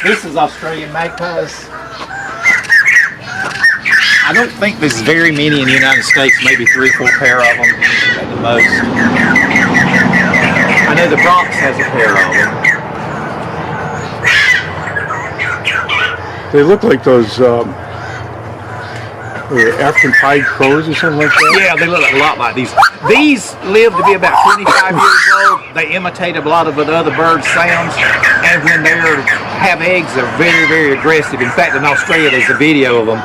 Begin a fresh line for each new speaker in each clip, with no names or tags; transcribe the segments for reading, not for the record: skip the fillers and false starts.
This is Australian magpies. I don't think there's very many in the United States, maybe 3 or 4 pair of them at the most. I know the Bronx has a pair of them.
They look like those African pied crows or something like that?
Yeah, they look a lot like these. These live to be about 25 years old. They imitate a lot of the other birds' sounds, and when they have eggs, they're very, very aggressive. In fact, in Australia, there's a video of them.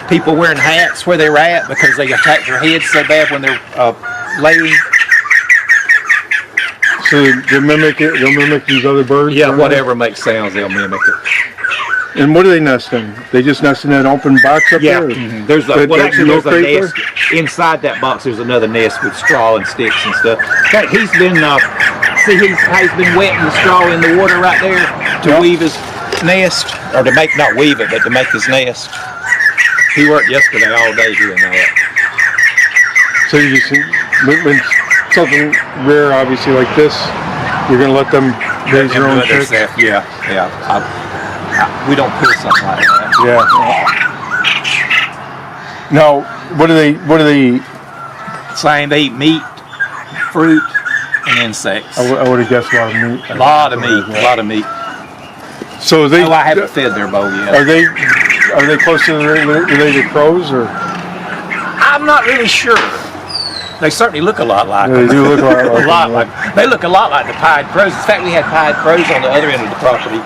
People wearing hats where they're at because they attack their heads so bad when they're laying.
So they'll mimic it. They'll mimic these other birds.
Yeah, whatever makes sounds, they'll mimic it.
And what do they nest in? They just nest in that open box up there?
Yeah, there's a nest. Inside that box, there's another nest with straw and sticks and stuff. In fact, he's been he's been wetting the straw in the water right there to weave his nest, or to make, not weave it, but to make his nest. He worked yesterday all day doing that.
So you just, when something rare, obviously like this, you're going to let them raise their own chicks?
Yeah. We don't pull something like that.
Yeah. Now, what do they eat?
Same, they eat meat, fruit, and insects.
I would have guessed a lot of meat.
A lot of meat.
So they.
I haven't fed their bowl yet.
Are they close to related crows, or?
I'm not really sure. They certainly look a lot like them.
They do look a lot like
They look a lot like the pied crows. In fact, we had pied crows on the other end of the property,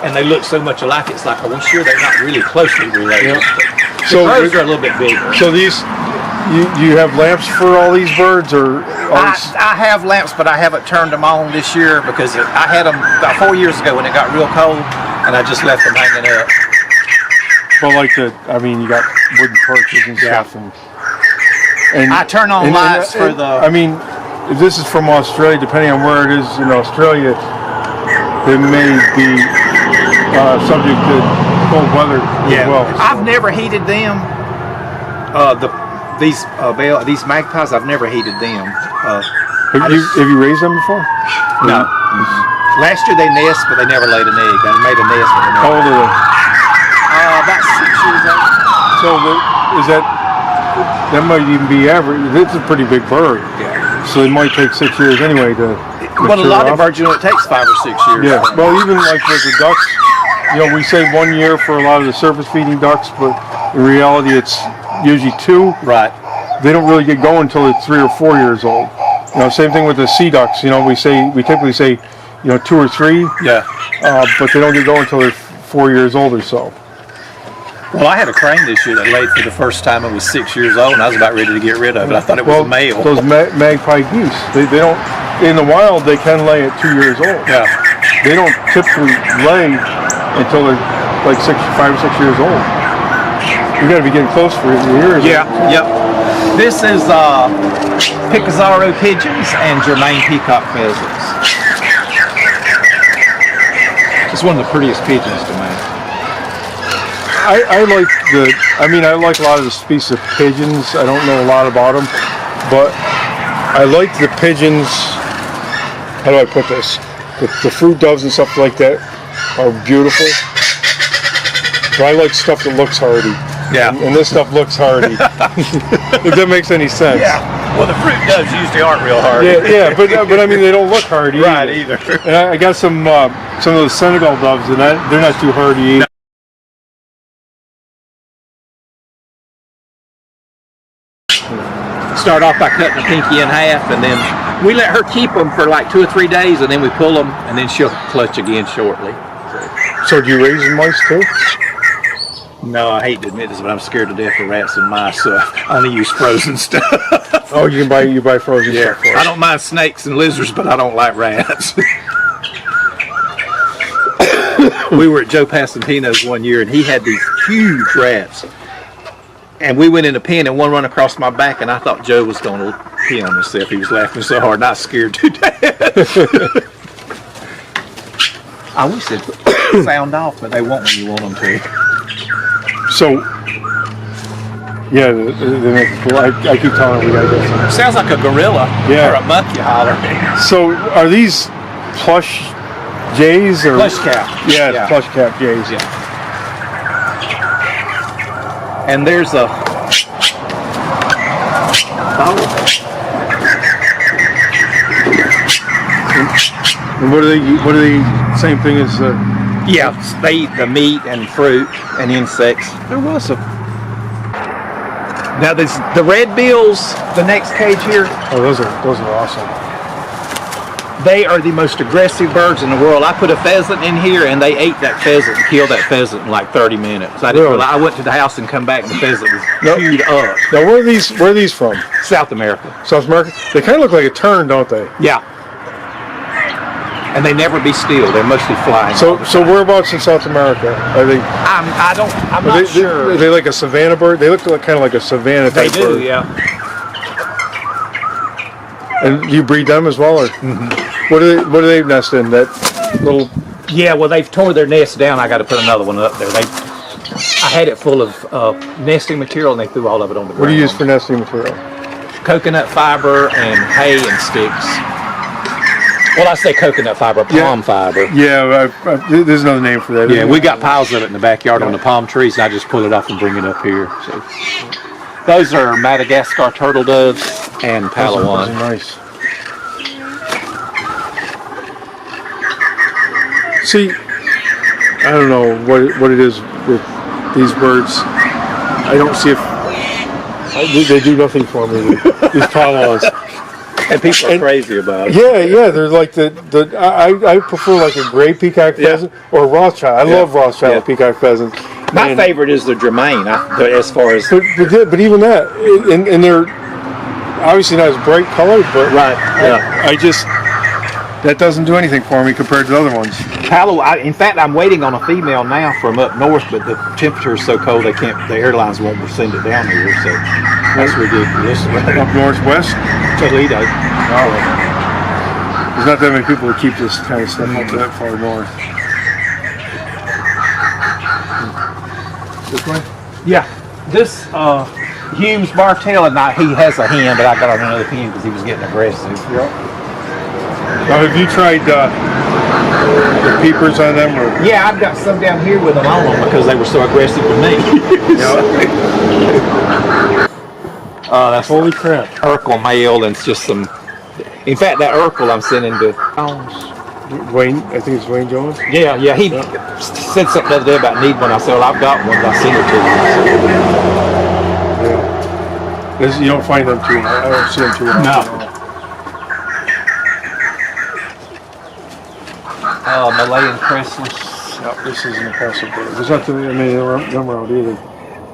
and they look so much alike. It's like, well, sure, they're not really closely related. Yeah. So the crows are a little bit bigger.
So these, you have lamps for all these birds, or?
I have lamps, but I haven't turned them on this year because I had them about 4 years ago when it got real cold, and I just left them hanging up.
Well, like you got wooden perches and stuff, and
I turn on lights for the.
I mean, if this is from Australia, depending on where it is in Australia, they may be subject to cold weather as well. So.
I've never heated them. These magpies, I've never heated them.
Have you raised them before?
No. Last year they nest, but they never laid an egg. They made a nest, but they never.
How old are they?
About 6 years old.
So that might even be average. It's a pretty big bird.
Yeah.
So it might take 6 years anyway to.
Well, a lot of birds, it takes 5 or 6 years.
Yeah. Well, even like with the ducks, we say 1 year for a lot of the surface feeding ducks, but in reality, it's usually 2.
Right.
They don't really get going until they're 3 or 4 years old. Same thing with the sea ducks. We typically say, 2 or 3.
Yeah.
But they don't get going until they're 4 years old or so.
Well, I had a crane this year that laid for the first time. It was 6 years old, and I was about ready to get rid of it. I thought it was a male.
Those magpie geese, they don't. In the wild, they can lay at 2 years old.
Yeah.
They don't typically lay until they're like 5 or 6 years old. You got to be getting close for years.
Yeah. Yep. This is Picazaro pigeons and Germain peacock pheasants. It's one of the prettiest pigeons to me.
I like a lot of the species of pigeons. I don't know a lot about them, but I like the pigeons. How do I put this? The fruit doves and stuff like that are beautiful. But I like stuff that looks hardy.
Yeah.
And this stuff looks hardy. If that makes any sense.
Yeah. Well, the fruit doves usually aren't real hardy.
Yeah, but I mean they don't look hardy.
Right, either.
And I got some of those Senegal doves, and they're not too hardy either.
Start off by cutting the pinky in half, and then we let her keep them for like 2 or 3 days, and then we pull them, and then she'll clutch again shortly.
So do you raise mice too?
No, I hate to admit this, but I'm scared to death of rats and mice, so I only use frozen stuff.
Oh, you buy frozen stuff for us.
I don't mind snakes and lizards, but I don't like rats. We were at Joe Passantino's one year, and he had these huge rats. And we went in the pen, and one run across my back, and I thought Joe was going to pee on himself. He was laughing so hard, and I was scared to death. I wish they'd sound off, but they won't when you want them to.
So, yeah, I keep telling her we gotta get some.
Sounds like a gorilla or a monkey holler.
So, are these plush jays or
Plush cap.
Yeah, plush cap jays.
Yeah. And there's a
And what are they? What are they? Same thing as
yeah, they eat the meat and fruit and insects.
there was a.
Now there's the red bills, the next cage here.
Oh, those are awesome.
They are the most aggressive birds in the world. I put a pheasant in here and they ate that pheasant and killed that pheasant in like 30 minutes. I didn't
Really?
I went to the house and come back and the pheasant was chewed up.
Now where are these? Where are these from?
South America.
South America. They kind of look like a tern, don't they?
Yeah. And they never be still. They're mostly flying.
So whereabouts in South America are they?
I'm
Are
not sure.
Are they like a savanna bird? They look like, kind of like a savanna
They
type
do,
bird.
yeah.
And you breed them as well, or what do they nest in? That little.
Yeah, well, they've tore their nest down. I got to put another one up there. I had it full of nesting material, and they threw all of it on the ground.
What do you use for nesting material?
Coconut fiber and hay and sticks. Well, I say coconut fiber, palm fiber.
Yeah, there's another name for that.
Yeah, we got piles of it in the backyard on the palm trees, and I just pull it off and bring it up here. So, those are Madagascar turtle doves and
Those
Palawan.
are nice. See, I don't know what it is with these birds. I don't see if they do nothing for me. These Palawans.
And people are crazy about it.
Yeah, they're like I prefer like a gray peacock pheasant or a Rothschild. I love Rothschild peacock pheasants.
My favorite is the Germain, as far as...
But even that, and they're obviously not as bright colored, but I just, that doesn't do anything for me compared to the other ones.
In fact, I'm waiting on a female now from up north, but the temperature is so cold the airlines won't send it down here, so that's ridiculous.
Up northwest?
Toledo.
There's not that many people who keep this kind of stuff up that far north. This way?
Yeah. This Humes Bartell, and he has a hen, but I got on another hen because he was getting aggressive.
Yep. Now, have you tried the peepers on them? Or?
Yeah, I've got some down here with them on them because they were so aggressive with me. That's
Holy crap.
Urkel male, and it's just some... In fact, that Urkel I'm sending to...
Wayne, I think it's Wayne Jones?
Yeah, he said something the other day about need one. I said, well, I've got one, but I'll send it to you.
Yeah. You don't find them too, I don't see them too often.
No. Malayan crestless.
Yep, this is an impressive bird. There's not too many of them around either.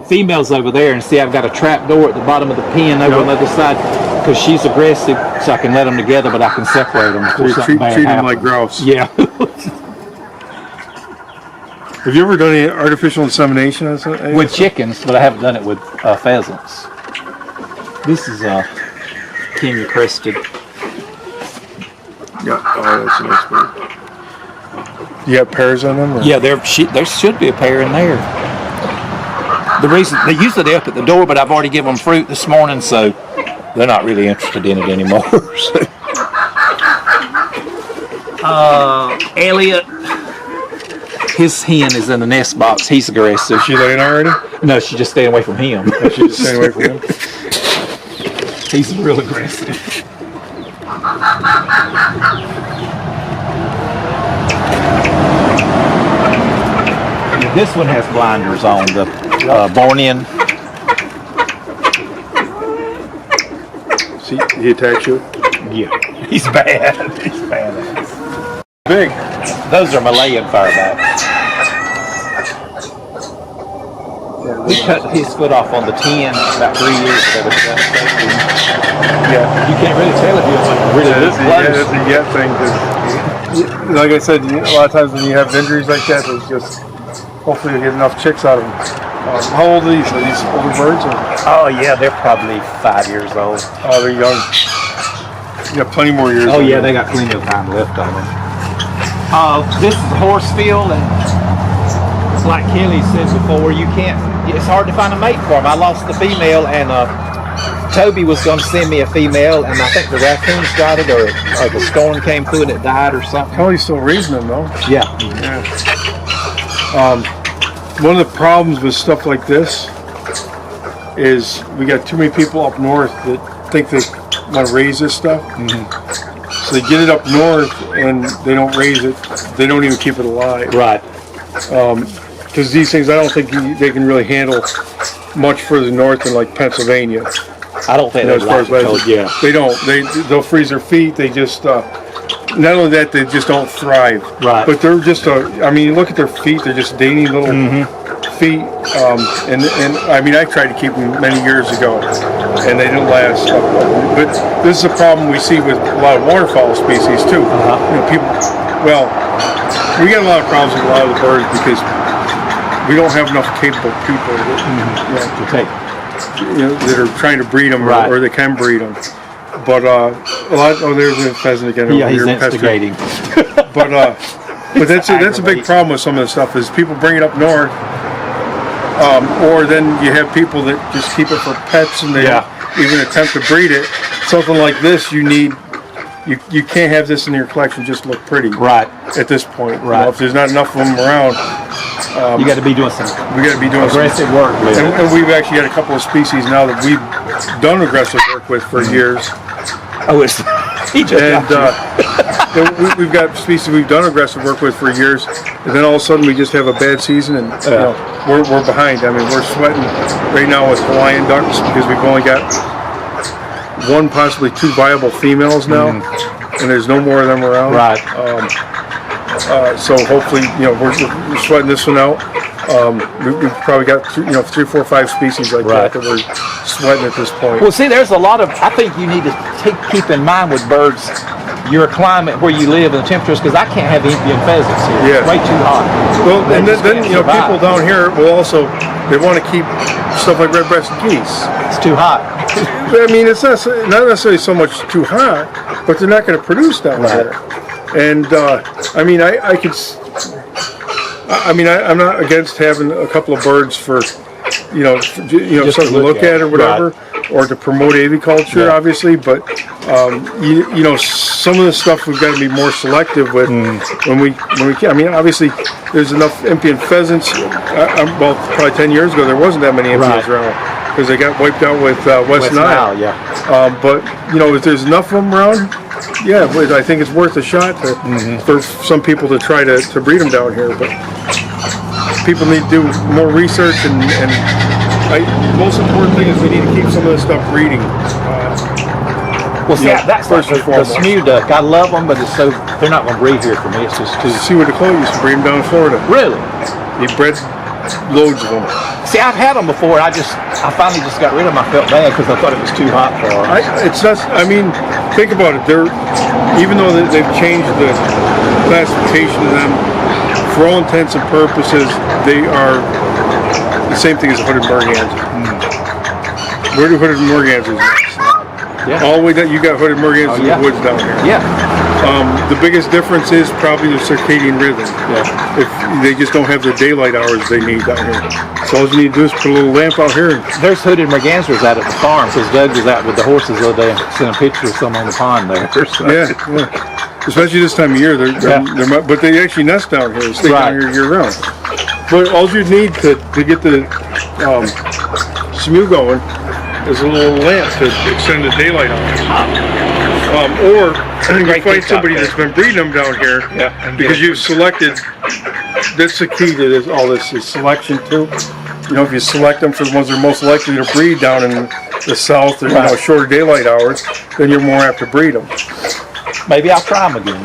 Females over there, and see I've got a trap door at the bottom of the pen over on the other side because she's aggressive, so I can let them together, but I can separate them.
So you treat them like grouse.
Yeah.
Have you ever done any artificial insemination on something?
With chickens, but I haven't done it with pheasants. This is Kenya crested.
Yeah, oh, that's a nice bird. You got pairs on them? Or?
Yeah, there should be a pair in there. The reason usually they're up at the door, but I've already given them fruit this morning, so they're not really interested in it anymore. Elliot, his hen is in the nest box. He's aggressive.
Is she laying already?
No, she's just staying away from him.
She's just staying away from him.
He's real aggressive. This one has blinders on, the Bornean.
See, he attacks you?
Yeah, he's bad. He's badass.
Big.
Those are Malayan firebacks. We cut his foot off on the 10 about 3 years ago.
Yeah.
You can't really tell if you really look close.
That's a yet thing. Like I said, a lot of times when you have injuries like that, it's just hopefully you get enough chicks out of them. How old are these? Are these older birds? Or?
Oh yeah, they're probably 5 years old.
Oh, they're young. You got plenty more years.
Oh yeah, they got plenty of time left on them. This is a horse field, and it's like Kelly said before, it's hard to find a mate for them. I lost the female, and Toby was going to send me a female, and I think the raccoons got it, or the storm came through and it died or something.
Kelly's still raising them, though.
Yeah.
One of the problems with stuff like this is we got too many people up north that think they want to raise this stuff. So they get it up north and they don't raise it. They don't even keep it alive.
Right.
Because these things, I don't think they can really handle much further north than like Pennsylvania.
I don't think
As far as
yeah.
they don't. They'll freeze their feet. They just not only that, they just don't thrive.
Right.
But they're just I mean, you look at their feet. They're just dainty little feet. And I mean, I tried to keep them many years ago, and they didn't last. But this is a problem we see with a lot of waterfowl species too. You know, people. Well, we got a lot of problems with a lot of the birds because we don't have enough capable people that,
To take.
that are trying to breed them, or they can breed them. But a lot. Oh, there's a pheasant again.
Yeah, he's instigating.
But that's a big problem with some of the stuff is people bring it up north, or then you have people that just keep it for pets and they don't even attempt to breed it. Something like this, you can't have this in your collection just look pretty.
Right.
At this point,
Right.
If there's not enough of them around.
You got to be doing some aggressive work with it.
And we've actually had a couple of species now that we've done aggressive work with for years.
Oh, it's we've
got species we've done aggressive work with for years, and then all of a sudden we just have a bad season, and we're behind. I mean, we're sweating right now with Hawaiian ducks because we've only got one, possibly two viable females now, and there's no more of them around.
Right.
So hopefully, we're sweating this one out. We've probably got 3, 4, 5 species like that we're sweating at this point.
Well, see, there's a lot of. I think you need to keep in mind with birds your climate where you live and the temperatures, because I can't have Indian pheasants here. It's way too hot.
Well, and then people down here will also want to keep stuff like red-breasted geese.
It's too hot.
I mean, it's not necessarily so much too hot, but they're not going to produce down there. And I mean, I'm not against having a couple of birds for, something to look at or whatever, or to promote aviculture, obviously. But some of the stuff we've got to be more selective with when we can. I mean, obviously, there's enough Impian pheasants. Well, probably 10 years ago, there wasn't that many Impians around because they got wiped out with West Nile. But if there's enough of them around. Yeah, I think it's worth a shot for some people to try to breed them down here, but people need to do more research, and most important thing is we need to keep some of this stuff breeding.
Well, see, that's first and foremost. The smew duck, I love them, but they're not going to breed here for me. It's just too.
See what DeClo used to breed them down in Florida.
Really?
He bred loads of them.
See, I've had them before. I finally just got rid of them. I felt bad because I thought it was too hot for them.
It's not. I mean, think about it. Even though they've changed the classification of them, for all intents and purposes, they are the same thing as a hooded merganser. Where do hooded mergansers live? All the way down, you got hooded mergansers in the woods down here. The biggest difference is probably the circadian rhythm. If they just don't have the daylight hours they need down here. So all you need to do is put a little lamp out here.
There's hooded mergansers out at the farm because Doug was out with the horses the other day and sent a picture of some on the pond there.
Especially this time of year, but they actually nest down here. They stay down here year round. But all you need to get the smew going is a little lamp to extend the daylight on. Or you find somebody that's been breeding them down here because you've selected. That's the key to all this is selection too. If you select them for the ones that are most likely to breed down in the south or shorter daylight hours, then you're more apt to breed them.
Maybe I'll try them again.